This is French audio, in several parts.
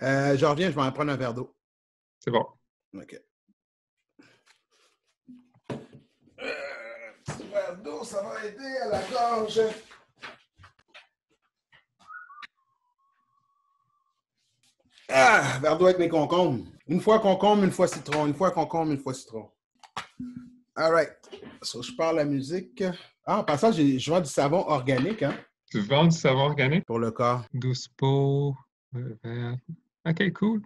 Je reviens, je vais en prendre un verre d'eau. C'est bon. OK. Petit verre d'eau, ça va aider à la gorge. Ah, verre d'eau avec mes concombres. Une fois concombre, une fois citron. Une fois concombre, une fois citron. All right. So, je parle la musique. Ah, en passant, je vends du savon organique, hein? Tu vends du savon organique? Pour le corps. 12 pots. OK, cool.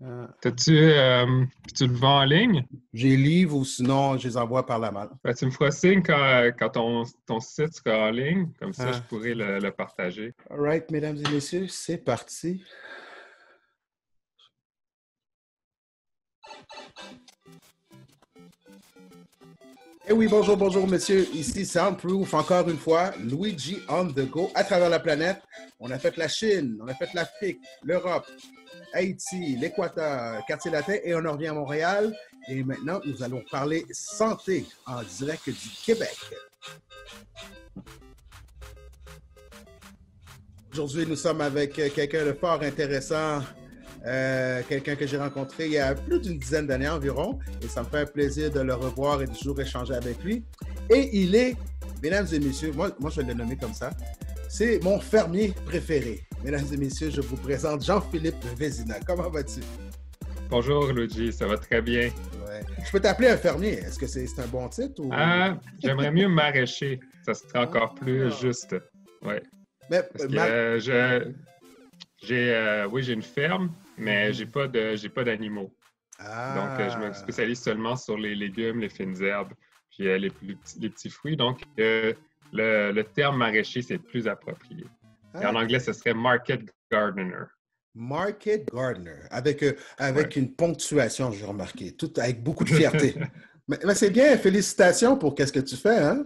Euh, Tu le vends en ligne? J'ai livre ou sinon, je les envoie par la malle. Tu me feras signe quand ton site sera en ligne. Comme ça, je Ah. pourrai le partager. All right, mesdames et messieurs, c'est parti. Eh oui, bonjour, bonjour, messieurs. Ici Soundproof, encore une fois, Luigi on the go à travers la planète. On a fait la Chine, on a fait l'Afrique, l'Europe, Haïti, l'Équateur, quartier latin et on en revient à Montréal. Et maintenant, nous allons parler santé en direct du Québec. Aujourd'hui, nous sommes avec quelqu'un de fort intéressant, quelqu'un que j'ai rencontré il y a plus d'une dizaine d'années environ, et ça me fait un plaisir de le revoir et de toujours échanger avec lui. Et il est, mesdames et messieurs, moi je vais le nommer comme ça, c'est mon fermier préféré. Mesdames et messieurs, je vous présente Jean-Philippe Vézina. Comment vas-tu? Bonjour, Luigi, ça va très bien. Ouais. Je peux t'appeler un fermier. Est-ce que c'est un bon titre? Ou... J'aimerais mieux maraîcher. Ça serait encore plus juste. Ouais. Mais, parce que j'ai une ferme, mais j'ai pas d'animaux. Donc, je me spécialise seulement sur les légumes, les fines herbes, puis les petits fruits. Donc, le terme maraîcher, c'est plus approprié. Et en anglais, ce serait market gardener. Market gardener, avec une ponctuation, j'ai remarqué, tout avec beaucoup de fierté. mais c'est bien, félicitations pour qu'est-ce que tu fais, hein?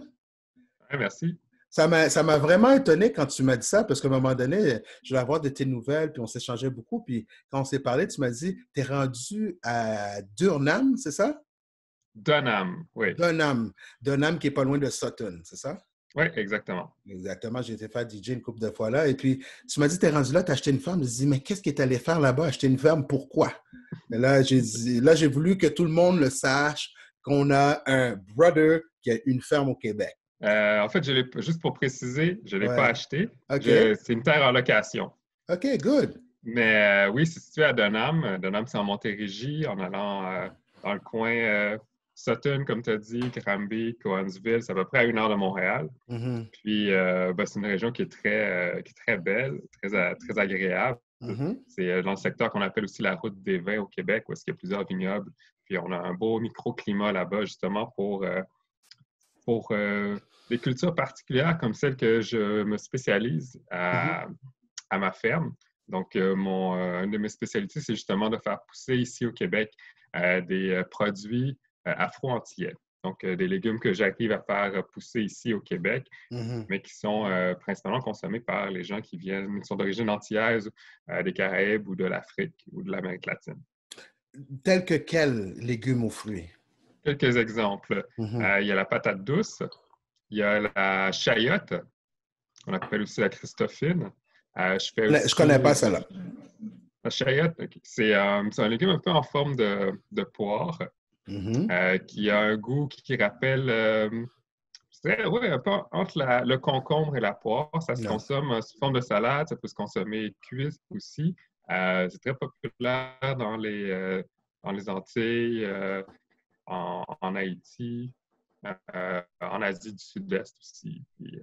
Ouais, merci. Ça m'a vraiment étonné quand tu m'as dit ça, parce qu'à un moment donné, je voulais avoir de tes nouvelles, puis on s'échangeait beaucoup, puis quand on s'est parlé, tu m'as dit, tu es rendu à Durham, c'est ça? Dunham, oui. Durham qui est pas loin de Sutton, c'est ça? Oui, exactement. Exactement, j'ai été faire DJ une couple de fois là. Et puis, tu m'as dit, tu es rendu là, tu as acheté une ferme. Je me dis, mais qu'est-ce que tu allé faire là-bas? Acheter une ferme, pourquoi? Et là, j'ai voulu que tout le monde le sache, qu'on a un brother qui a une ferme au Québec. En fait, juste pour préciser, je ne l'ai pas acheté. Okay. C'est une terre en location. OK, good. Mais oui, c'est situé à Dunham. Dunham, c'est en Montérégie, en allant dans le coin Sutton, comme tu as dit, Granby, Cowansville, c'est à peu près à 1 heure de Montréal. Mm-hmm. Puis, c'est une région qui est très belle, très agréable. Mm-hmm. C'est dans le secteur qu'on appelle aussi la route des vins au Québec, où il y a plusieurs vignobles. Puis, on a un beau microclimat là-bas, justement, pour des cultures particulières comme celle que je me spécialise à ma ferme. Donc, une de mes spécialités, c'est justement de faire pousser ici au Québec des produits afro-antillais. Donc, des légumes que j'arrive à faire pousser ici au Québec, mais qui sont principalement consommés par les gens qui sont d'origine antillaise, des Caraïbes ou de l'Afrique ou de l'Amérique latine. Tel que quels légumes ou fruits? Quelques exemples. Il y a la patate douce, il y a la chayotte, on appelle aussi la christophine. Je connais pas celle-là. La chayotte, c'est un légume un peu en forme de poire qui a un goût qui rappelle, un peu entre le concombre et la poire. Ça se consomme sous forme de salade, ça peut se consommer cuit aussi. C'est très populaire dans les Antilles, en Haïti, en Asie du Sud-Est aussi. Puis,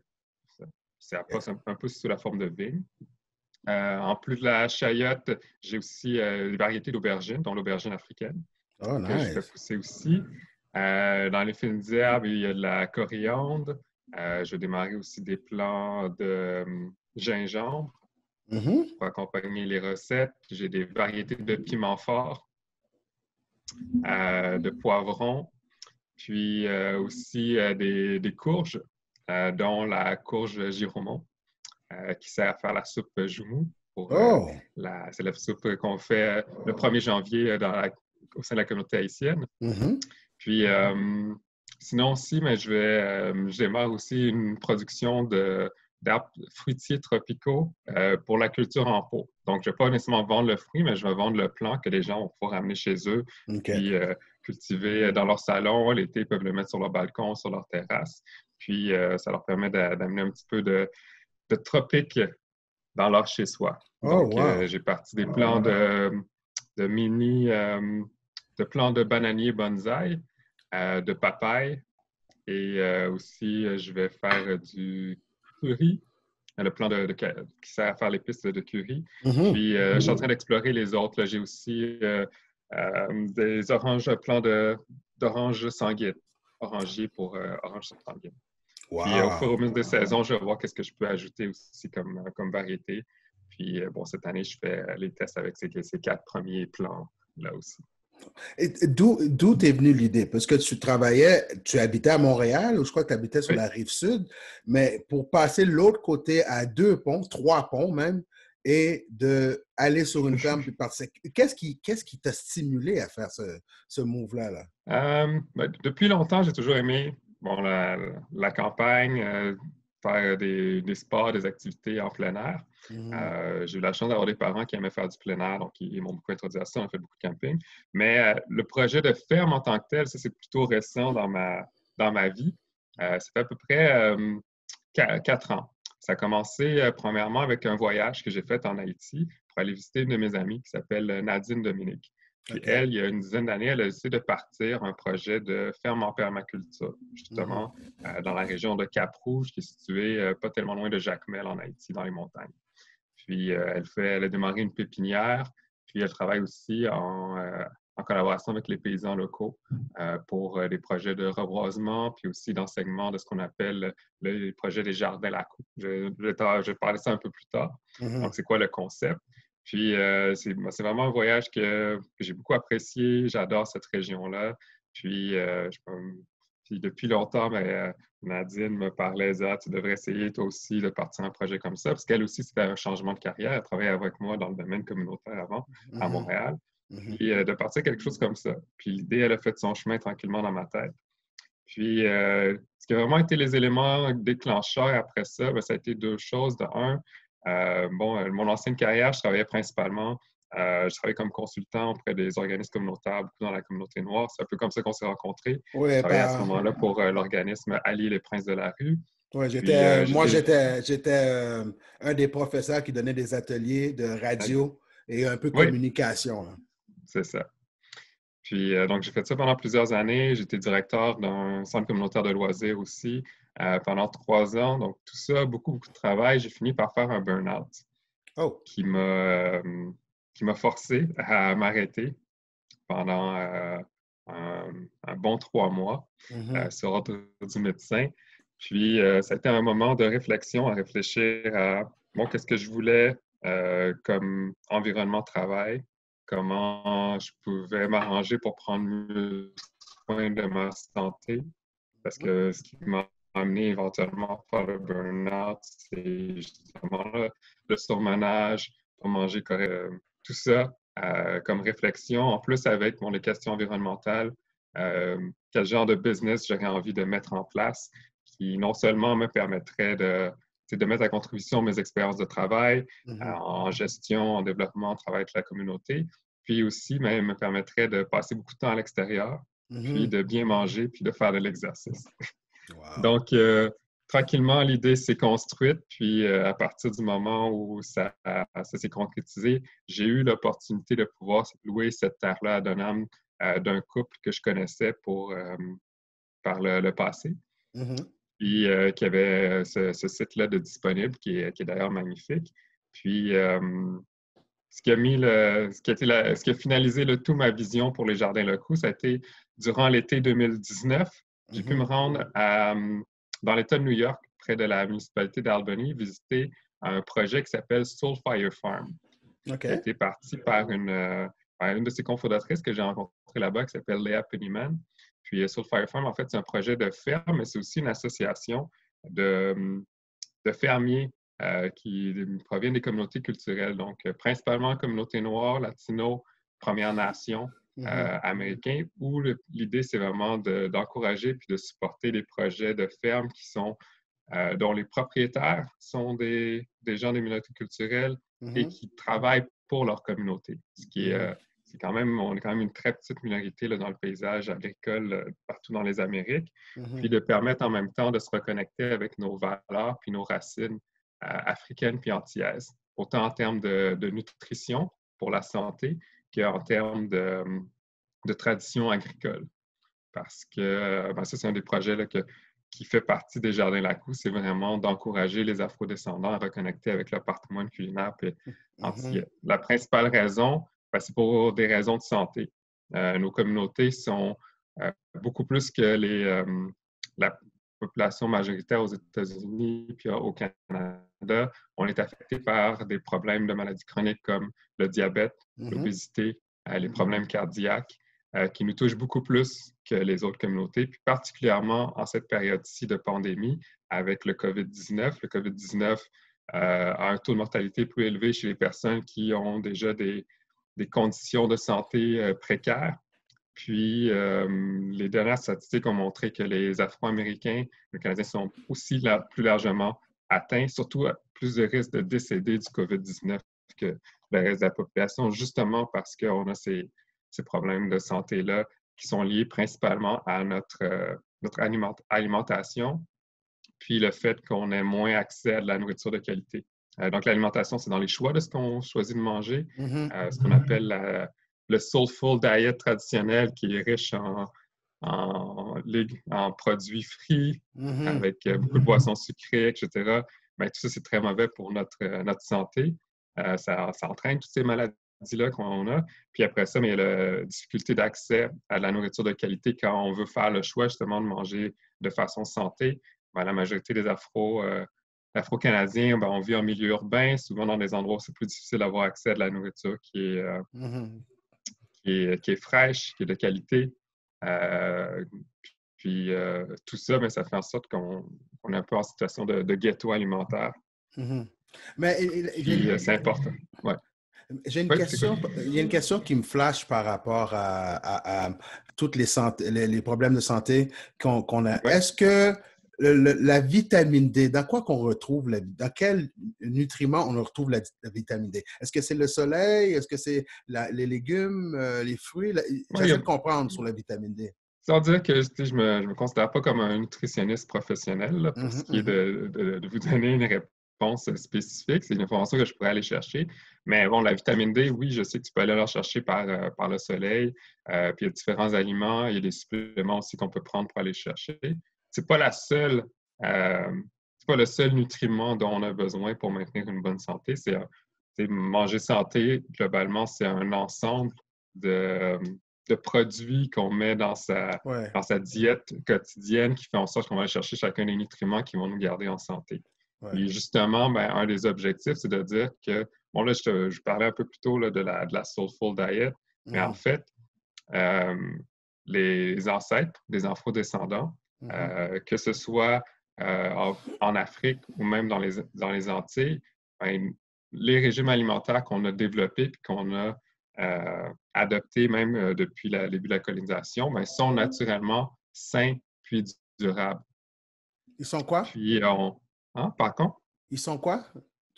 ça passe un peu sous la forme de vigne. En plus de la chayotte, j'ai aussi des variétés d'aubergines, dont l'aubergine africaine, que je fais pousser aussi. Dans les fines herbes, il y a de la coriandre. Je vais démarrer aussi des plants de gingembre pour accompagner les recettes. J'ai des variétés de piments forts, de poivrons, puis aussi des courges, dont la courge Giromont, qui sert à faire la soupe Joumou. C'est la soupe qu'on fait le 1er janvier au sein de la communauté haïtienne. Puis, sinon aussi, mais je démarre aussi une production de d'arbres fruitiers tropicaux pour la culture en pot. Donc, je ne vais pas nécessairement vendre le fruit, mais je vais vendre le plant que les gens vont pouvoir ramener chez eux, puis cultiver dans leur salon. L'été, ils peuvent le mettre sur leur balcon, sur leur terrasse. Puis, ça leur permet d'amener un petit peu de tropique dans leur chez-soi. Donc, j'ai parti des plants de plants de bananiers bonsaï, de papaye, et aussi, je vais faire du curry, le plant qui sert à faire les pistes de curry. Puis, je suis en train d'explorer les autres. J'ai aussi des oranges, plants d'oranges sanguines, orangiers pour oranges sanguines. Wow. Puis, au fur et à mesure des saisons, je vais voir qu'est-ce que je peux ajouter aussi comme variété. Puis, cette année, je fais les tests avec ces 4 premiers plants là aussi. D'où t'es venue l'idée? Parce que tu habitais à Montréal, ou je crois que tu habitais sur la rive sud, mais pour passer de l'autre côté à 2 ponts, 3 ponts même, et d'aller sur une ferme puis partir. Qu'est-ce qui t'a stimulé à faire ce move-là? Depuis longtemps, j'ai toujours aimé la campagne, faire des sports, des activités en plein air. J'ai eu la chance d'avoir des parents qui aimaient faire du plein air, donc ils m'ont beaucoup introduit à ça. On a fait beaucoup de camping. Mais le projet de ferme en tant que tel, ça, c'est plutôt récent dans ma vie. Ça fait à peu près 4 ans. Ça a commencé premièrement avec un voyage que j'ai fait en Haïti pour aller visiter une de mes amies qui s'appelle Nadine Dominique. Puis elle, il y a une dizaine d'années, elle a décidé de partir un projet de ferme en permaculture, justement, dans la région de Cap-Rouge, qui est située pas tellement loin de Jacmel, en Haïti, dans les montagnes. Puis elle a démarré une pépinière, puis elle travaille aussi en collaboration avec les paysans locaux pour des projets de reboisement, puis aussi d'enseignement de ce qu'on appelle les projets des jardins lacaux. Je vais parler de ça un peu plus tard. Donc, c'est quoi le concept? Puis, c'est vraiment un voyage que j'ai beaucoup apprécié. J'adore cette région-là. Puis, depuis longtemps, Nadine me parlait, tu devrais essayer toi aussi de partir un projet comme ça, parce qu'elle aussi, c'était un changement de carrière. Elle travaillait avec moi dans le domaine communautaire avant, à Montréal. Puis, de partir quelque chose comme ça. Puis, l'idée, elle a fait son chemin tranquillement dans ma tête. Puis, ce qui a vraiment été les éléments déclencheurs après ça, ça a été 2 choses. De un, mon ancienne carrière, je travaillais principalement, je travaillais comme consultant auprès des organismes communautaires, beaucoup dans la communauté noire. C'est un peu comme ça qu'on s'est rencontrés. Oui, je travaillais à ce moment-là pour l'organisme Allier les Princes de la rue. Oui, j'étais un des professeurs qui donnait des ateliers de radio et un peu de communication. Là. C'est ça. Puis, donc, j'ai fait ça pendant plusieurs années. J'étais directeur d'un centre communautaire de loisirs aussi pendant 3 ans. Donc, tout ça, beaucoup, beaucoup de travail. J'ai fini par faire un burn-out qui m'a forcé à m'arrêter pendant un bon 3 mois sur ordre du médecin. Puis, ça a été un moment de réflexion, à réfléchir à, qu'est-ce que je voulais comme environnement de travail, comment je pouvais m'arranger pour prendre mieux soin de ma santé. Parce que ce qui m'a amené éventuellement par le burn-out, c'est justement le surmenage, pas manger correct, tout ça comme réflexion. En plus, avec les questions environnementales, quel genre de business j'aurais envie de mettre en place qui non seulement me permettrait de mettre à contribution mes expériences de travail en gestion, en développement, en travail avec la communauté, puis aussi me permettrait de passer beaucoup de temps à l'extérieur, puis de bien manger, puis de faire de l'exercice. Wow. Donc, tranquillement, l'idée s'est construite, puis à partir du moment où ça s'est concrétisé, j'ai eu l'opportunité de pouvoir louer cette terre-là à Dunham d'un couple que je connaissais par le passé. Puis qui avait ce site-là de disponible, qui est d'ailleurs magnifique. Puis, ce qui a finalisé ma vision pour les jardins locaux, ça a été durant l'été 2019. J'ai pu me rendre dans l'État de New York, près de la municipalité d'Albany, visiter un projet qui s'appelle Soulfire Farm, qui a été parti par une de ses cofondatrices que j'ai rencontrée là-bas, qui s'appelle Léa Pennyman. Puis Soulfire Farm, en fait, c'est un projet de ferme, mais c'est aussi une association de fermiers qui proviennent des communautés culturelles, donc principalement communautés noires, latino, Premières Nations, américains, où l'idée, c'est vraiment d'encourager puis de supporter les projets de ferme qui sont dont les propriétaires sont des gens des minorités culturelles et qui travaillent pour leur communauté. C'est quand même, on est quand même une très petite minorité là, dans le paysage agricole partout dans les Amériques. Puis de permettre en même temps de se reconnecter avec nos valeurs puis nos racines africaines puis antillaises, autant en termes de nutrition pour la santé qu'en termes de tradition agricole. Parce que ça, c'est un des projets là, qui fait partie des Jardins Lacou, c'est vraiment d'encourager les Afro-descendants à reconnecter avec leur patrimoine culinaire et antillais. La principale raison, c'est pour des raisons de santé. Nos communautés sont beaucoup plus que la population majoritaire aux États-Unis puis au Canada. On est affecté par des problèmes de maladies chroniques comme le diabète, l'obésité, les problèmes cardiaques, qui nous touchent beaucoup plus que les autres communautés, puis particulièrement en cette période-ci de pandémie avec le COVID-19. Le COVID-19 a un taux de mortalité plus élevé chez les personnes qui ont déjà des conditions de santé précaires. Puis, les dernières statistiques ont montré que les Afro-Américains, les Canadiens, sont aussi plus largement atteints, surtout à plus de risques de décéder du COVID-19 que le reste de la population, justement parce qu'on a ces problèmes de santé-là qui sont liés principalement à notre alimentation, puis le fait qu'on ait moins accès à de la nourriture de qualité. Donc, l'alimentation, c'est dans les choix de ce qu'on choisit de manger, ce qu'on appelle le soulful diet traditionnel qui est riche en produits frits, avec beaucoup de boissons sucrées, etc. Bien, tout ça, c'est très mauvais pour notre santé. Ça entraîne toutes ces maladies-là qu'on a. Puis après ça, mais il y a la difficulté d'accès à la nourriture de qualité quand on veut faire le choix justement de manger de façon santé. Bien, la majorité des Afro-Canadiens, on vit en milieu urbain, souvent dans des endroits où c'est plus difficile d'avoir accès à de la nourriture qui est fraîche, qui est de qualité. Puis tout ça, bien, ça fait en sorte qu'on est un peu en situation de ghetto alimentaire. Mais c'est important. Ouais. J'ai une question, il y a une question qui me flash par rapport à tous les problèmes de santé qu'on a. Ouais. Est-ce que la vitamine D, dans quoi qu'on retrouve, dans quel nutriment on retrouve la vitamine D? Est-ce que c'est le soleil? Est-ce que c'est les légumes, les fruits? J'essaie de comprendre sur la vitamine D. Sans dire que je me considère pas comme un nutritionniste professionnel là, pour ce qui est de vous donner une réponse spécifique. C'est une information que je pourrais aller chercher. Mais bon, la vitamine D, oui, je sais que tu peux aller la chercher par le soleil. Puis il y a différents aliments. Il y a des suppléments aussi qu'on peut prendre pour aller chercher. C'est pas c'est pas le seul nutriment dont on a besoin pour maintenir une bonne santé. C'est manger santé, globalement, c'est un ensemble de produits qu'on met dans sa diète quotidienne qui fait en sorte qu'on va aller chercher chacun des nutriments qui vont nous garder en santé. Ouais. Et justement, un des objectifs, c'est de dire que, bon là, je parlais un peu plus tôt là, de la soulful diet, mais en fait, les ancêtres des afro-descendants, que ce soit en Afrique ou même dans les Antilles, les régimes alimentaires qu'on a développés et qu'on a adoptés même depuis le début de la colonisation, sont naturellement sains puis durables. Ils sont quoi? Puis, par contre? Ils sont quoi?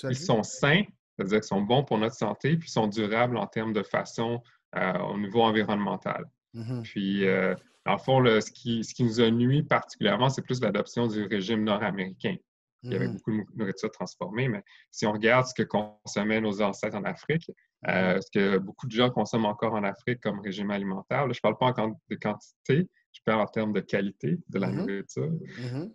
Ils sont sains, c'est-à-dire qu'ils sont bons pour notre santé, puis ils sont durables en termes de façon au niveau environnemental. Puis, dans le fond, ce qui nous a nuit particulièrement, c'est plus l'adoption du régime nord-américain. Il y avait beaucoup de nourriture transformée, mais si on regarde ce que consommaient nos ancêtres en Afrique, ce que beaucoup de gens consomment encore en Afrique comme régime alimentaire, là, je ne parle pas encore de quantité, je parle en termes de qualité de la nourriture.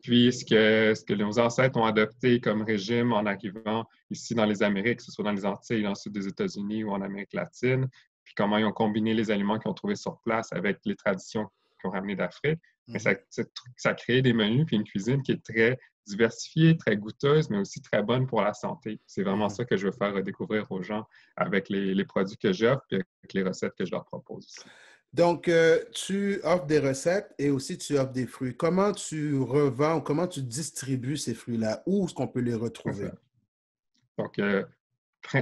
Puis, ce que nos ancêtres ont adopté comme régime en arrivant ici dans les Amériques, que ce soit dans les Antilles, dans le sud des États-Unis ou en Amérique latine, puis comment ils ont combiné les aliments qu'ils ont trouvés sur place avec les traditions qu'ils ont ramenées d'Afrique. Mais ça a créé des menus puis une cuisine qui est très diversifiée, très goûteuse, mais aussi très bonne pour la santé. C'est vraiment ça que je veux faire découvrir aux gens avec les produits que j'offre et avec les recettes que je leur propose aussi. Donc, tu offres des recettes et aussi tu offres des fruits. Comment tu revends, comment tu distribues ces fruits-là? Où est-ce qu'on peut les retrouver? Donc,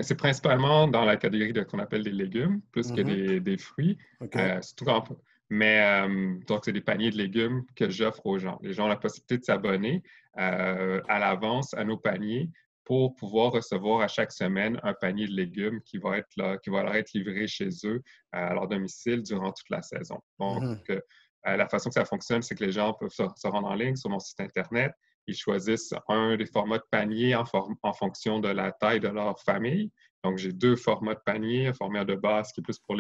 c'est principalement dans la catégorie de ce qu'on appelle des légumes, plus que des fruits. Okay. Mais donc, c'est des paniers de légumes que j'offre aux gens. Les gens ont la possibilité de s'abonner à l'avance à nos paniers pour pouvoir recevoir à chaque semaine un panier de légumes qui va être là, qui va leur être livré chez eux à leur domicile durant toute la saison. Donc, la façon que ça fonctionne, c'est que les gens peuvent se rendre en ligne sur mon site Internet. Ils choisissent un des formats de panier en fonction de la taille de leur famille. Donc, j'ai 2 formats de panier, un format de base qui est plus pour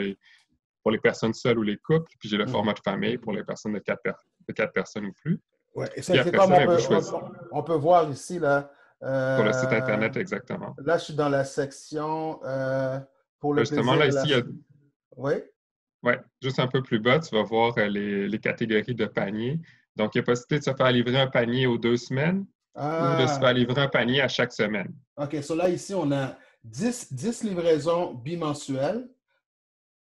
les personnes seules ou les couples, puis j'ai le format de famille pour les personnes de 4 personnes ou plus. Ouais. Et Puis c'est après comme ça, ben, vous choisissez. on peut voir ici, là. Sur le site Internet, exactement. Là, je suis dans la section pour le Justement, plaisir là, de la... ici, il y a, Oui? ouais, juste un peu plus bas, tu vas voir les catégories de paniers. Donc, il y a possibilité de se faire livrer un panier aux 2 semaines ou de se faire Ah, livrer un panier à chaque semaine. OK. So là, ici, on a 10 livraisons bimensuelles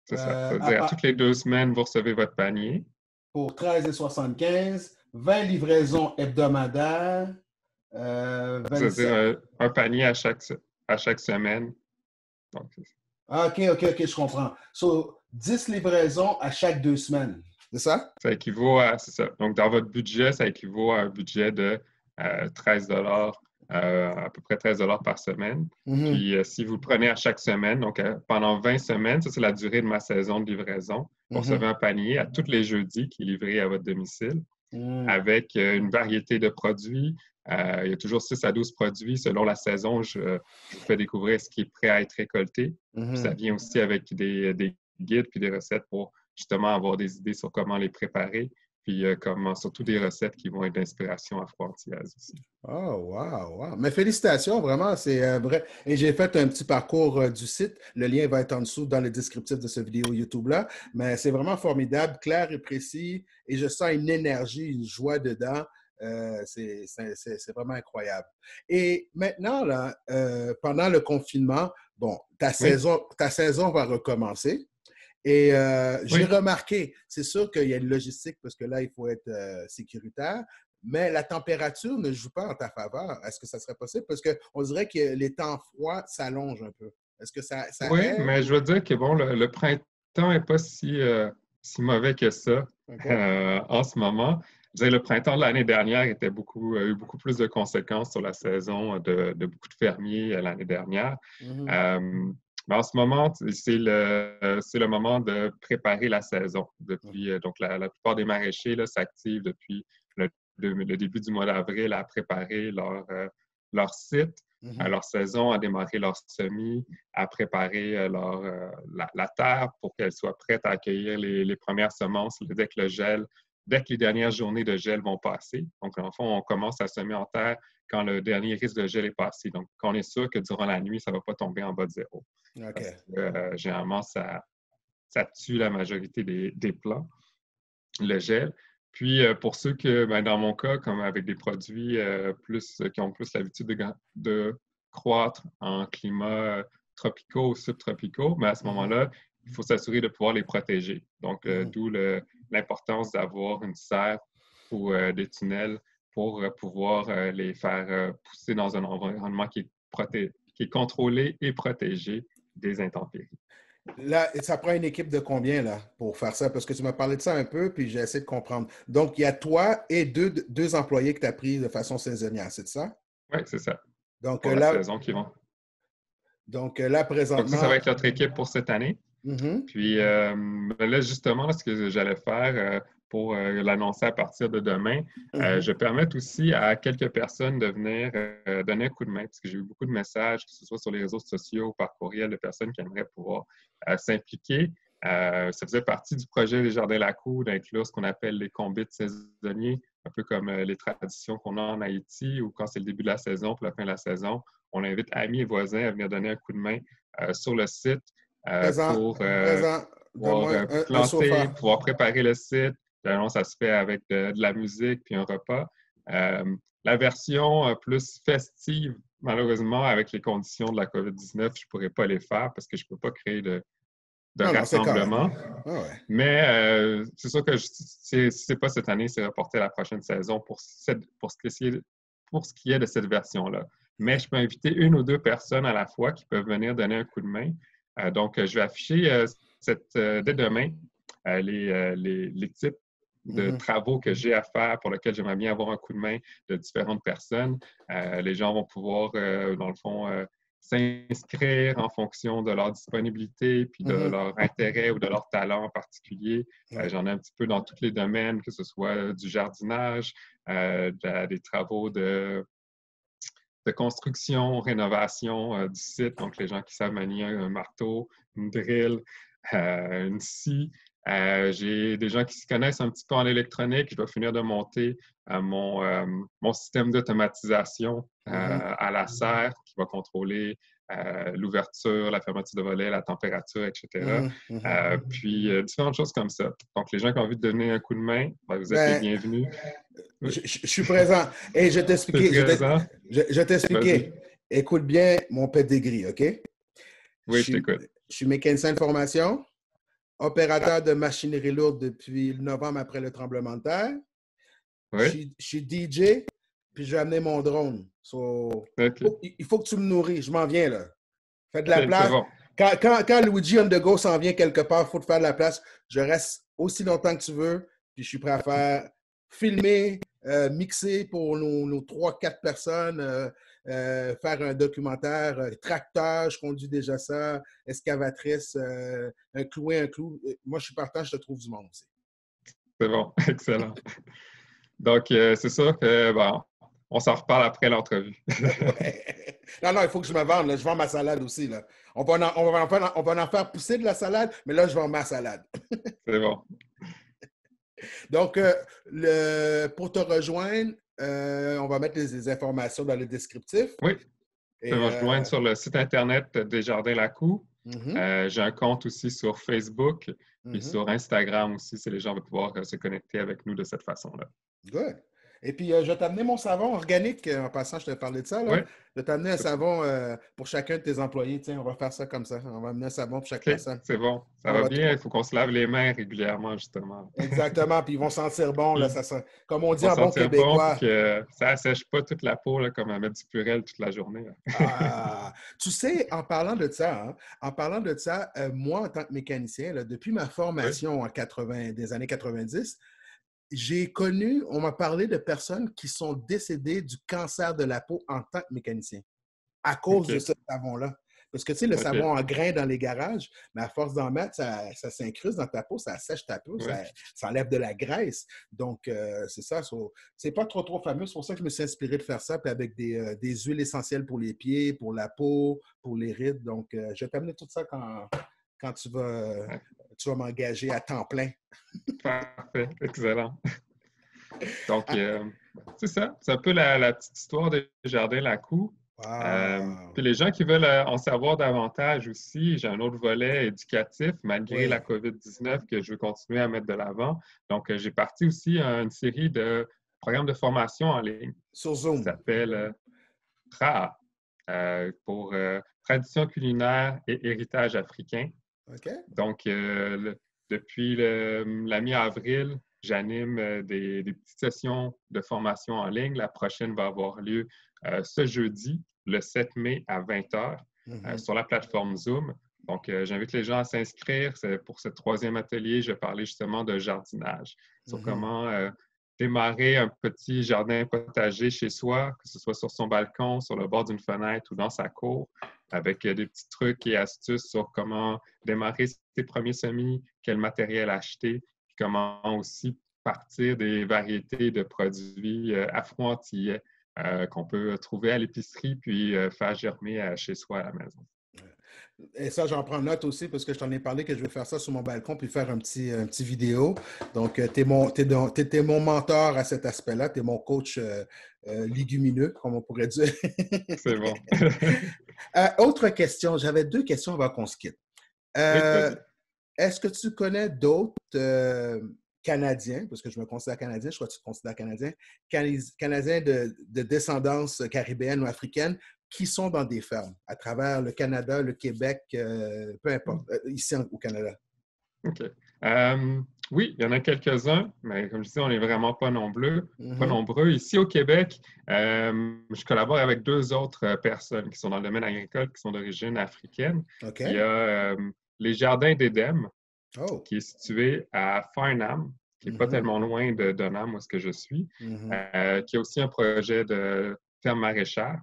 C'est ça. Ça veut à dire à toutes les 2 semaines, vous recevez votre panier. pour 13,75, 20 livraisons hebdomadaires, Ça veut 27. dire un panier à chaque semaine. Donc, c'est ça. Ah, OK, je comprends. So, 10 livraisons à chaque 2 semaines. C'est ça? Ça équivaut à, c'est ça. Donc, dans votre budget, ça équivaut à un budget de 13 à peu près 13 par semaine. Mhm. Puis, si vous le prenez à chaque semaine, donc pendant 20 semaines, ça, c'est la durée de ma saison de livraison. Vous recevez un panier à tous les jeudis qui est livré à votre domicile avec une variété de produits. Il y a toujours 6 à 12 produits. Selon la saison, je vous fais découvrir ce qui est prêt à être récolté. Puis ça vient aussi avec des guides puis des recettes pour justement avoir des idées sur comment les préparer. Puis surtout des recettes qui vont être d'inspiration afro-antillaise aussi. Oh, wow, wow. Mais félicitations, vraiment, c'est vrai. Et j'ai fait un petit parcours du site. Le lien va être en dessous dans le descriptif de cette vidéo YouTube-là. Mais c'est vraiment formidable, clair et précis. Et je sens une énergie, une joie dedans. C'est vraiment incroyable. Et maintenant, là, pendant le confinement, bon, ta Oui, saison va recommencer. Et j'ai oui. remarqué, c'est sûr qu'il y a une logistique parce que là, il faut être sécuritaire, mais la température ne joue pas en ta faveur. Est-ce que ça serait possible? Parce qu'on dirait que les temps froids s'allongent un peu. Est-ce que ça Oui, aide? mais je veux dire que bon, le printemps n'est pas si mauvais que ça OK. en ce moment. Je veux dire, le printemps de l'année dernière a eu beaucoup plus de conséquences sur la saison de beaucoup de fermiers l'année dernière. Mhm. Euh, mais en ce moment, c'est le moment de préparer la saison. Depuis, donc, la plupart des maraîchers là, s'activent depuis le début du mois d'avril à préparer leur site, Mhm. leur saison, à démarrer leur semis, à préparer la terre pour qu'elle soit prête à accueillir les premières semences dès que les dernières journées de gel vont passer. Donc, en fond, on commence à semer en terre quand le dernier risque de gel est passé. Donc, quand on est sûr que durant la nuit, ça ne va pas tomber en bas de zéro. OK. Parce que généralement, ça tue la majorité des plants, le gel. Puis, pour ceux que, ben, dans mon cas, comme avec des produits qui ont plus l'habitude de croître en climats tropicaux ou subtropicaux, mais à ce Mhm. moment-là, il faut s'assurer de pouvoir les protéger. Donc, Mhm. d'où l'importance d'avoir une serre ou des tunnels pour pouvoir les faire pousser dans un environnement qui est contrôlé et protégé des intempéries. Là, ça prend une équipe de combien là pour faire ça? Parce que tu m'as parlé de ça un peu, puis j'ai essayé de comprendre. Donc, il y a toi et deux employés que tu as pris de façon saisonnière, c'est ça? Oui, c'est ça, Donc pour la saison qui vont. là, Donc, ça va présentement, être notre équipe pour cette année. mhm, Puis ben là, justement, ce que j'allais faire pour l'annoncer à partir de demain, mhm, je vais permettre aussi à quelques personnes de venir donner un coup de main, parce que j'ai eu beaucoup de messages, que ce soit sur les réseaux sociaux ou par courriel, de personnes qui aimeraient pouvoir s'impliquer. Ça faisait partie du projet des Jardins Lacou d'inclure ce qu'on appelle les combits saisonniers, un peu comme les traditions qu'on a en Haïti, où quand c'est le début de la saison, pour la fin de la saison, on invite amis et voisins à venir donner un coup de main sur le site présent, pour présent, pouvoir donne-moi un planter, sofa. pouvoir préparer le site. Généralement, ça se fait avec de la musique puis un repas. Euh, la version plus festive, malheureusement, avec les conditions de la COVID-19, je ne pourrais pas les faire parce que je ne peux pas créer de Non, non, c'est correct. rassemblement. Ah ouais. Mais c'est sûr que si ce n'est pas cette année, c'est reporté à la prochaine saison pour ce qui est de cette version-là. Mais je peux inviter une ou deux personnes à la fois qui peuvent venir donner un coup de main. Donc, je vais afficher dès demain les types de travaux que j'ai à faire pour lesquels j'aimerais bien avoir un coup de main de différentes personnes. Les gens vont pouvoir, dans le fond, s'inscrire en fonction de leur disponibilité, puis de leur intérêt ou de leur talent en particulier. J'en ai un petit peu dans tous les domaines, que ce soit du jardinage, des travaux de construction, rénovation du site. Donc, les gens qui savent manier un marteau, une drill, une scie. J'ai des gens qui se connaissent un petit peu en électronique. Je dois finir de monter mon système d'automatisation à la serre qui va contrôler l'ouverture, la fermeture de volets, la température, etc. Puis, différentes choses comme ça. Donc, les gens qui ont envie de donner un coup de main, ben, vous êtes les bienvenus. Je suis présent. Et je t'expliquais. Je t'expliquais. Écoute bien mon pedigree, OK? Oui, je t'écoute. Je suis mécanicien de formation, opérateur de machinerie lourde depuis novembre après le tremblement de terre. Oui. Je suis DJ, puis j'ai amené mon drone. Il faut que tu me nourris. Je m'en viens, là. Fais de la place. Bon. Quand Luigi on the go s'en vient quelque part, il faut te faire de la place. Je reste aussi longtemps que tu veux, puis je suis prêt à faire filmer, mixer pour nos 3-4 personnes, faire un documentaire, tracteur, je conduis déjà ça, excavatrice, un clou. Moi, je suis partant, je te trouve du monde aussi. C'est bon, excellent. Donc, c'est sûr que, bon, on s'en reparle après l'entrevue. Ouais. Non, il faut que je me vende. Là. Je vends ma salade aussi. Là. On va en faire pousser de la salade, mais là, je vends ma salade. C'est bon. Donc, pour te rejoindre, on va mettre les informations dans le descriptif. Oui. Tu peux me rejoindre sur le site Internet Desjardins-Lacou. J'ai un compte aussi sur Facebook et sur Instagram aussi, si les gens veulent pouvoir se connecter avec nous de cette façon-là. Good. Et puis, je vais t'amener mon savon organique. En passant, je t'ai parlé de ça. Là. Oui. Je vais t'amener un savon pour chacun de tes employés. Tiens, on va faire ça comme ça. On va amener un savon pour chaque personne. C'est bon. Ça va bien. Il faut qu'on se lave les mains régulièrement, justement. Exactement. Puis, ils vont sentir bon. Là, comme on dit en bon québécois. Bon, que ça assèche pas toute la peau là, comme à mettre du purel toute la journée. Tu sais, en parlant de ça, moi, en tant que mécanicien, là, depuis ma formation des années 90, on m'a parlé de personnes qui sont décédées du cancer de la peau en tant que mécanicien à cause de ce savon-là. Parce que, tu sais, le savon en grain dans les garages, mais à force d'en mettre, ça s'incruste dans ta peau, ça sèche ta peau, ça enlève de la graisse. Donc, c'est ça. C'est pas trop fameux. C'est pour ça que je me suis inspiré de faire ça, puis avec des huiles essentielles pour les pieds, pour la peau, pour les rides. Donc, je vais t'amener tout ça quand tu vas m'engager à temps plein. Parfait, excellent. Donc, c'est ça. C'est un peu la petite histoire de Desjardins-Lacou. Wow. Puis les gens qui veulent en savoir davantage aussi, j'ai un autre volet éducatif, malgré la COVID-19, que je veux continuer à mettre de l'avant. Donc, j'ai parti aussi une série de programmes de formation en ligne. Sur Zoom. Qui s'appelle TRA, pour Tradition culinaire et héritage africain. Okay. Donc, depuis la mi-avril, j'anime des petites sessions de formation en ligne. La prochaine va avoir lieu ce jeudi, le 7 mai à 20h, sur la plateforme Zoom. Donc, j'invite les gens à s'inscrire. Pour ce 3e atelier, je vais parler justement de jardinage, sur comment démarrer un petit jardin potager chez soi, que ce soit sur son balcon, sur le bord d'une fenêtre ou dans sa cour, avec des petits trucs et astuces sur comment démarrer ses premiers semis, quel matériel acheter, puis comment aussi partir des variétés de produits afro-antillais qu'on peut trouver à l'épicerie, puis faire germer chez soi à la maison. Et ça, j'en prends note aussi parce que je t'en ai parlé que je vais faire ça sur mon balcon puis faire un petit vidéo. Donc, tu es mon mentor à cet aspect-là. Tu es mon coach légumineux, comme on pourrait dire. C'est bon. Autre question. J'avais 2 questions avant qu'on se quitte. Est-ce que tu connais d'autres Canadiens, parce que je me considère Canadien, je crois que tu te considères Canadien, Canadiens de descendance caribéenne ou africaine qui sont dans des fermes à travers le Canada, le Québec, peu importe, ici au Canada? OK. Oui, il y en a quelques-uns, mais comme je disais, on n'est vraiment pas nombreux. Ici au Québec, je collabore avec 2 autres personnes qui sont dans le domaine agricole, qui sont d'origine africaine. Okay. Il y a les Jardins d'Édem, Oh. qui est situé à Farnham, qui n'est pas tellement loin de Dunham, où est-ce que je suis, qui a aussi un projet de ferme maraîchère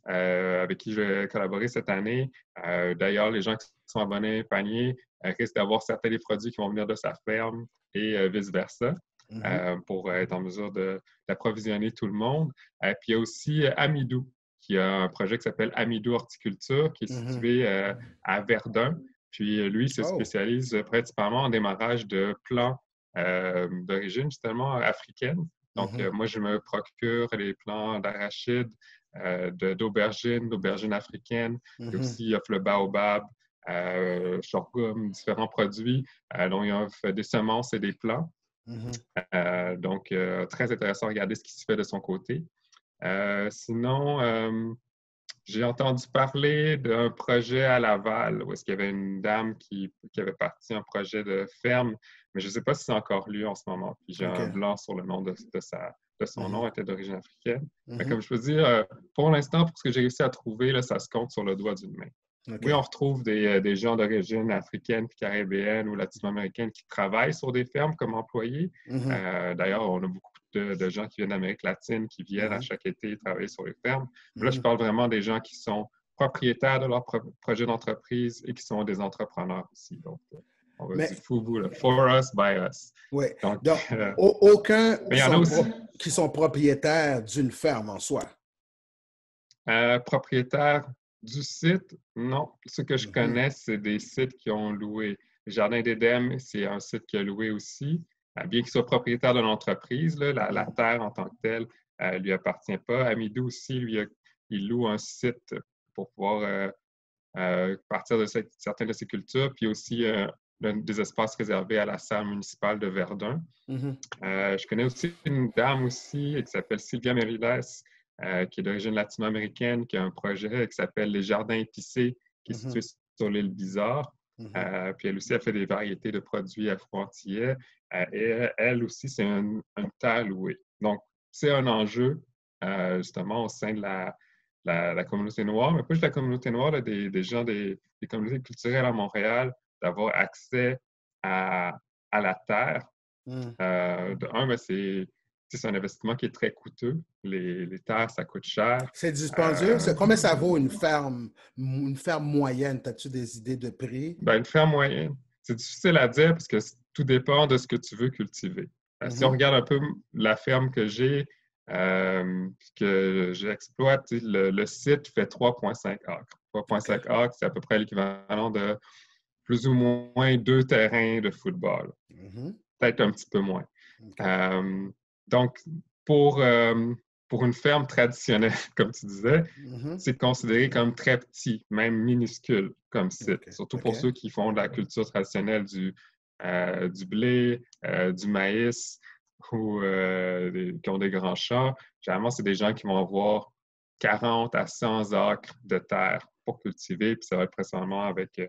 avec qui je vais collaborer cette année. D'ailleurs, les gens qui sont abonnés panier risquent d'avoir certains des produits qui vont venir de sa ferme et vice-versa. Pour être en mesure d'approvisionner tout le monde. Puis il y a aussi Amidou, qui a un projet qui s'appelle Amidou Horticulture, qui est situé à Verdun. Puis lui, il se spécialise principalement en démarrage de plants d'origine justement africaine. Donc, moi, je me procure les plants d'arachides, d'aubergines africaines. Puis aussi, il offre le baobab, sorghum, différents produits dont il offre des semences et des plants. Donc, très intéressant de regarder ce qui se fait de son côté. Sinon, j'ai entendu parler d'un projet à Laval où est-ce qu'il y avait une dame qui avait parti un projet de ferme, mais je ne sais pas si c'est encore lui en ce moment. Puis j'ai un blanc sur le nom de son nom, était d'origine africaine. Mais comme je peux dire, pour l'instant, pour ce que j'ai réussi à trouver, là, ça se compte sur le doigt d'une main. Oui, on retrouve des gens d'origine africaine, caribéenne ou latino-américaine qui travaillent sur des fermes comme employés. D'ailleurs, on a beaucoup de gens qui viennent d'Amérique latine qui viennent à chaque été travailler sur les fermes. Mais là, je parle vraiment des gens qui sont propriétaires de leur projet d'entreprise et qui sont des entrepreneurs aussi. Donc, on va dire FUBU, for us, by us. Oui. Donc, mais aucun il y en a aussi qui sont propriétaires d'une ferme en soi. Propriétaires du site, non. Ce que je connais, c'est des sites qui ont loué. Le Jardin d'Éden, c'est un site qui a loué aussi. Bien qu'il soit propriétaire d'une entreprise, là, la terre en tant que telle ne lui appartient pas. Amidou aussi, lui, il loue un site pour pouvoir partir de certaines de ses cultures, puis aussi des espaces réservés à la salle municipale de Verdun. Je connais aussi une dame aussi qui s'appelle Sylvia Meriles, qui est d'origine latino-américaine, qui a un projet qui s'appelle Les Jardins épicés, qui est situé sur l'île Bizarre. Puis elle aussi a fait des variétés de produits afro-antillais. Et elle aussi, c'est une terre louée. Donc, c'est un enjeu, justement, au sein de la communauté noire, mais pas juste la communauté noire, là, des gens des communautés culturelles à Montréal, d'avoir accès à la terre. De un, c'est un investissement qui est très coûteux. Les terres, ça coûte cher. C'est dispendieux. Combien ça vaut une ferme moyenne? As-tu des idées de prix? Une ferme moyenne, c'est difficile à dire parce que tout dépend de ce que tu veux cultiver. Si on regarde un peu la ferme que j'ai, que j'exploite, le site fait 3,5 acres. 3,5 acres, c'est à peu près l'équivalent de plus ou moins 2 terrains de football. Peut-être un petit peu moins. Donc, pour une ferme traditionnelle, comme tu disais, c'est considéré comme très petit, même minuscule comme site. Surtout pour ceux qui font de la culture traditionnelle du blé, du maïs ou qui ont des grands champs. Généralement, c'est des gens qui vont avoir 40 à 100 acres de terre pour cultiver, puis ça va être principalement avec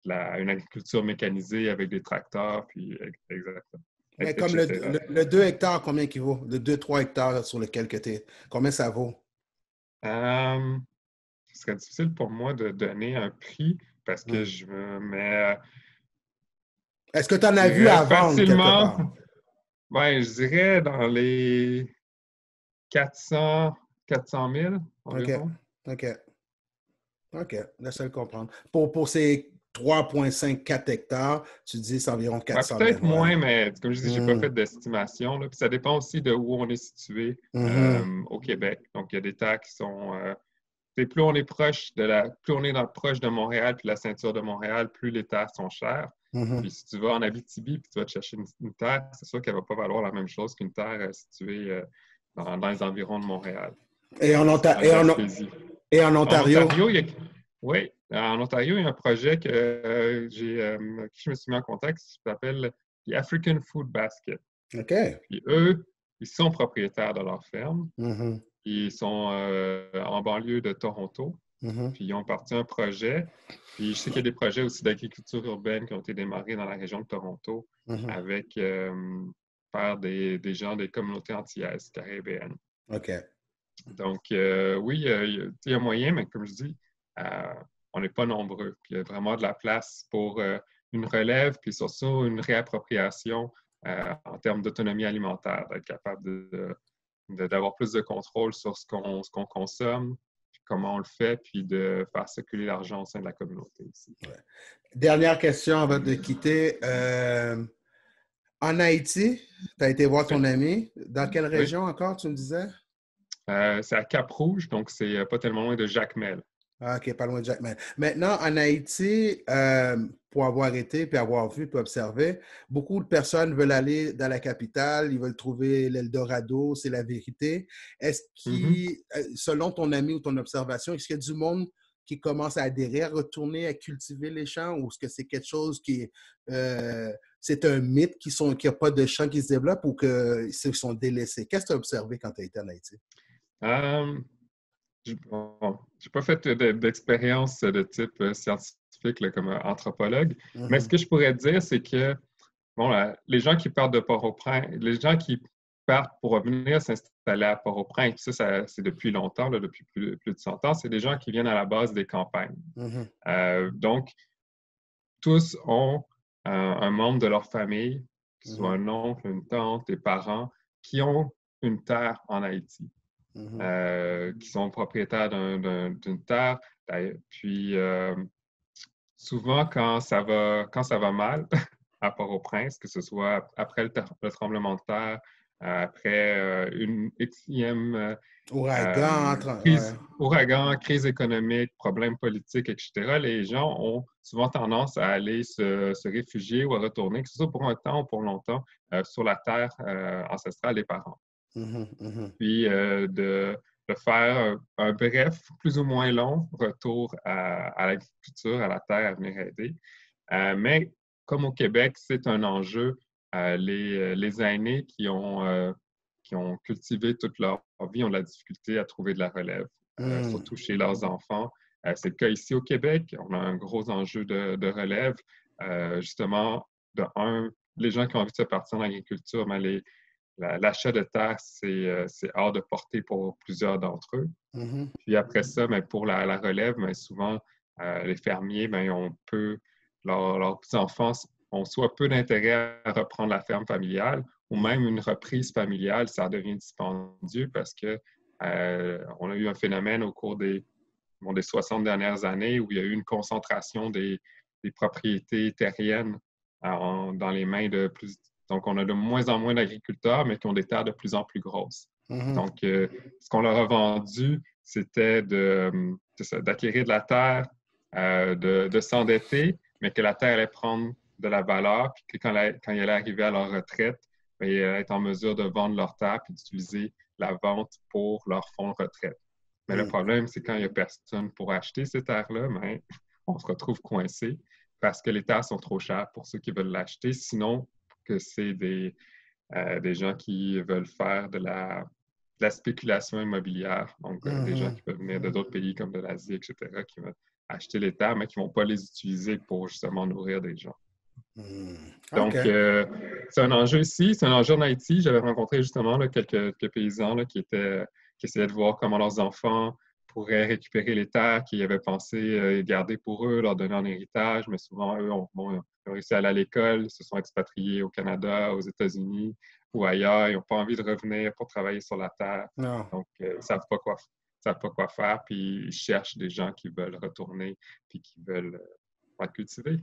une agriculture mécanisée, avec des tracteurs, puis exactement. Mais comme le 2 hectares, combien il vaut? Le 2-3 hectares sur lequel tu es, combien ça vaut? Ce serait difficile pour moi de donner un prix parce que je me mets... Est-ce que tu en as vu à vendre quelque part? Je dirais dans les 400 000 environ. OK. Laisse-le comprendre. Pour ces 3,5-4 hectares, tu dis c'est environ 400 000. Peut-être moins, mais comme je dis, je n'ai pas fait d'estimation. Puis ça dépend aussi de où on est situé au Québec. Donc, il y a des terres qui sont... plus on est proche proche de Montréal puis la ceinture de Montréal, plus les terres sont chères. Puis si tu vas en Abitibi puis tu vas te chercher une terre, c'est sûr qu'elle ne va pas valoir la même chose qu'une terre située dans les environs de Montréal. Et en Ontario? En Ontario, oui, en Ontario, il y a un projet que je me suis mis en contact qui s'appelle The African Food Basket. OK. Puis eux, ils sont propriétaires de leur ferme. Ils sont en banlieue de Toronto. Puis ils ont parti un projet. Puis je sais qu'il y a des projets aussi d'agriculture urbaine qui ont été démarrés dans la région de Toronto avec par des gens des communautés antillaises, caribéennes. OK. Donc, oui, il y a moyen, mais comme je dis, on n'est pas nombreux. Puis il y a vraiment de la place pour une relève, puis surtout une réappropriation en termes d'autonomie alimentaire, d'être capable d'avoir plus de contrôle sur ce qu'on consomme, puis comment on le fait, puis de faire circuler l'argent au sein de la communauté aussi. Ouais. Dernière question avant de quitter. En Haïti, tu as été voir ton ami. Dans quelle Oui. région encore, tu me disais? C'est à Cap-Rouge, donc c'est pas tellement loin de Jacmel. Ah, OK, pas loin de Jackman. Maintenant, en Haïti, pour avoir été, puis avoir vu, puis observé, beaucoup de personnes veulent aller dans la capitale, ils veulent trouver l'Eldorado, c'est la vérité. Est-ce selon ton ami ou ton observation, est-ce qu'il y a du monde qui commence à adhérer, à retourner, à cultiver les champs, ou est-ce que c'est quelque chose c'est un mythe qu'il n'y a pas de champs qui se développent ou qu'ils sont délaissés? Qu'est-ce que tu as observé quand tu as été en Haïti? Je n'ai pas fait d'expérience de type scientifique là, comme anthropologue, mais ce que je pourrais dire, c'est que les gens qui partent de Port-au-Prince, les gens qui partent pour revenir s'installer à Port-au-Prince, ça c'est depuis longtemps, là, depuis plus de 100 ans, c'est des gens qui viennent à la base des campagnes. Donc, tous ont un membre de leur famille, que ce soit un oncle, une tante, des parents, qui ont une terre en Haïti. Qui sont propriétaires d'une terre. Puis, souvent, quand ça va mal à Port-au-Prince, que ce soit après le tremblement de terre, après une Xème ouragan, crise économique, problèmes politiques, etc., les gens ont souvent tendance à aller se réfugier ou à retourner, que ce soit pour un temps ou pour longtemps, sur la terre ancestrale des parents. Puis de faire un bref, plus ou moins long retour à l'agriculture, à la terre, à venir aider. Mais comme au Québec, c'est un enjeu. Les aînés qui ont cultivé toute leur vie ont de la difficulté à trouver de la relève, surtout chez leurs enfants. C'est le cas ici au Québec. On a un gros enjeu de relève. Justement, les gens qui ont envie de se partir en agriculture, mais l'achat de terre, c'est hors de portée pour plusieurs d'entre eux. Puis après ça, pour la relève, souvent, les fermiers, leurs petits-enfants ont soit peu d'intérêt à reprendre la ferme familiale ou même une reprise familiale, ça devient dispendieux parce que on a eu un phénomène au cours des 60 dernières années où il y a eu une concentration des propriétés terriennes dans les mains de plus. Donc, on a de moins en moins d'agriculteurs, mais qui ont des terres de plus en plus grosses. Donc, ce qu'on leur a vendu, c'était d'acquérir de la terre, de s'endetter, mais que la terre allait prendre de la valeur, puis que quand ils allaient arriver à leur retraite, ils allaient être en mesure de vendre leur terre puis d'utiliser la vente pour leur fonds de retraite. Mais le problème, c'est quand il n'y a personne pour acheter ces terres-là, on se retrouve coincé parce que les terres sont trop chères pour ceux qui veulent l'acheter. Sinon, que c'est des gens qui veulent faire de la spéculation immobilière. Donc, des gens qui peuvent venir de d'autres pays comme de l'Asie, etc., qui veulent acheter les terres, mais qui ne vont pas les utiliser pour justement nourrir des gens. Donc, c'est un enjeu ici, c'est un enjeu en Haïti. J'avais rencontré justement là, quelques paysans là, qui essayaient de voir comment leurs enfants pourraient récupérer les terres qu'ils avaient pensé garder pour eux, leur donner en héritage, mais souvent, eux ont réussi à aller à l'école, ils se sont expatriés au Canada, aux États-Unis ou ailleurs, ils n'ont pas envie de revenir pour travailler sur la terre. Non. Donc, ils ne savent pas quoi faire, puis ils cherchent des gens qui veulent retourner, puis qui veulent cultiver.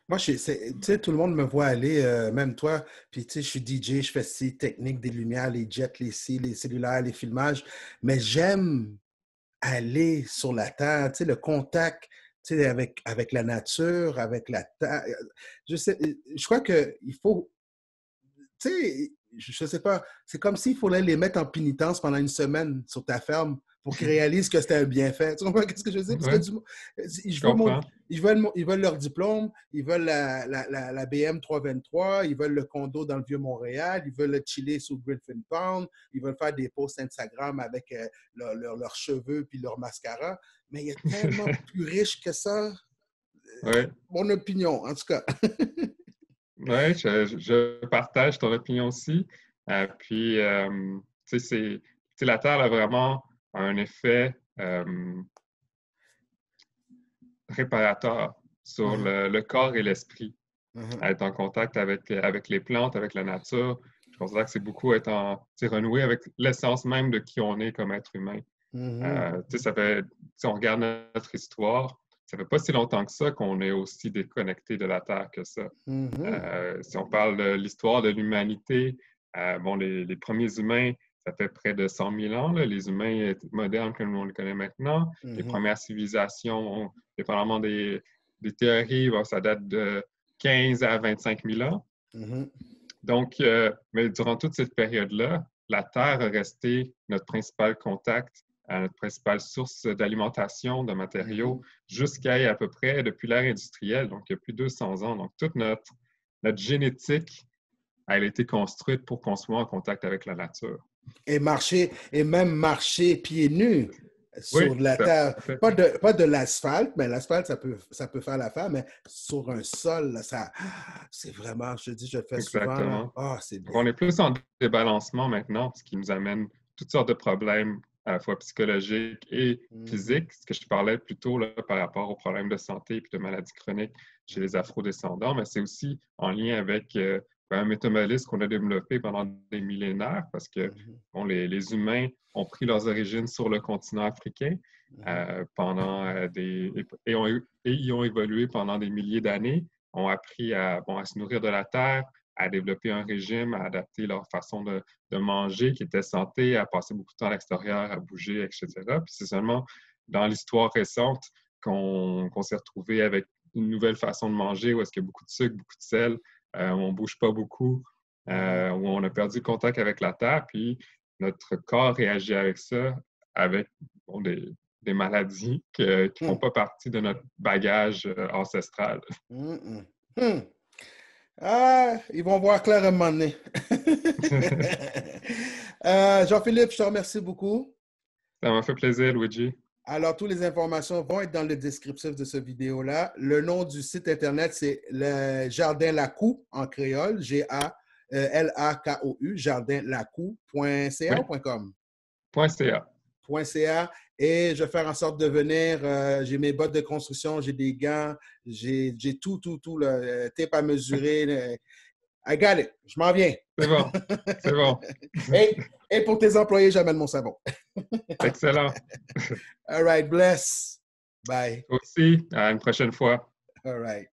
Moi, tu sais, tout le monde me voit aller, même toi, puis tu sais, je suis DJ, je fais ces techniques des lumières, les jets, les cellulaires, les filmages, mais j'aime aller sur la terre, tu sais, le contact, tu sais, avec la nature, avec la terre. Je crois qu'il faut, tu sais, je sais pas, c'est comme s'il fallait les mettre en pénitence pendant une semaine sur ta ferme pour qu'ils réalisent que c'était un bienfait. Tu comprends ce que je veux dire? Parce que ils veulent leur diplôme, ils veulent la BM 323, ils veulent le condo dans le Vieux-Montréal, ils veulent le chiller sous Griffin Pound, ils veulent faire des posts Instagram avec leurs cheveux puis leur mascara. Mais il y a tellement plus riche que ça. Mon opinion, en tout cas. Oui, je partage ton opinion aussi. Puis, tu sais, la Terre a vraiment un effet réparateur sur le corps et l'esprit. à être en contact avec les plantes, avec la nature. Je considère que c'est beaucoup être renouer avec l'essence même de qui on est comme être humain. Si on regarde notre histoire, ça fait pas si longtemps que ça qu'on est aussi déconnecté de la Terre que ça. Si on parle de l'histoire de l'humanité, les premiers humains, ça fait près de 100 000 ans, là, les humains modernes comme on les connaît maintenant. Les premières civilisations, dépendamment des théories, ça date de 15 à 25 000 ans. Donc, mais durant toute cette période-là, la Terre a resté notre principal contact, notre principale source d'alimentation, de matériaux, jusqu'à à peu près depuis l'ère industrielle, donc il y a plus de 200 ans. Donc, toute notre génétique, elle a été construite pour qu'on soit en contact avec la nature. Et même marcher pieds nus sur la terre. Pas de l'asphalte, mais l'asphalte, ça peut faire l'affaire, mais sur un sol, là, c'est vraiment, je te dis, je le fais souvent. C'est bien. On est plus en débalancement maintenant, ce qui nous amène toutes sortes de problèmes à la fois psychologiques et physiques, ce que je parlais plus tôt là, par rapport aux problèmes de santé et de maladies chroniques chez les afrodescendants, mais c'est aussi en lien avec un métabolisme qu'on a développé pendant des millénaires parce que les humains ont pris leurs origines sur le continent africain et y ont évolué pendant des milliers d'années, ont appris à se nourrir de la terre, à développer un régime, à adapter leur façon de manger qui était santé, à passer beaucoup de temps à l'extérieur, à bouger, etc. Puis c'est seulement dans l'histoire récente qu'on s'est retrouvé avec une nouvelle façon de manger où est-ce qu'il y a beaucoup de sucre, beaucoup de sel, où on ne bouge pas beaucoup, où on a perdu contact avec la terre, puis notre corps réagit avec ça, avec des maladies qui ne font pas partie de notre bagage ancestral. Ils vont voir clair à un moment donné. Jean-Philippe, je te remercie beaucoup. Ça m'a fait plaisir, Luigi. Alors, toutes les informations vont être dans le descriptif de cette vidéo-là. Le nom du site Internet, c'est le Jardin Lacou en créole, G-A-L-A-K-O-U, jardinlacou.ca ou .com? .ca. Et je vais faire en sorte de venir. J'ai mes bottes de construction, j'ai des gants, j'ai tout, le tape à mesurer. I got it. Je m'en viens. C'est bon. Et pour tes employés, j'amène mon savon. Excellent. All right. Bless. Bye. Aussi, à une prochaine fois. All right.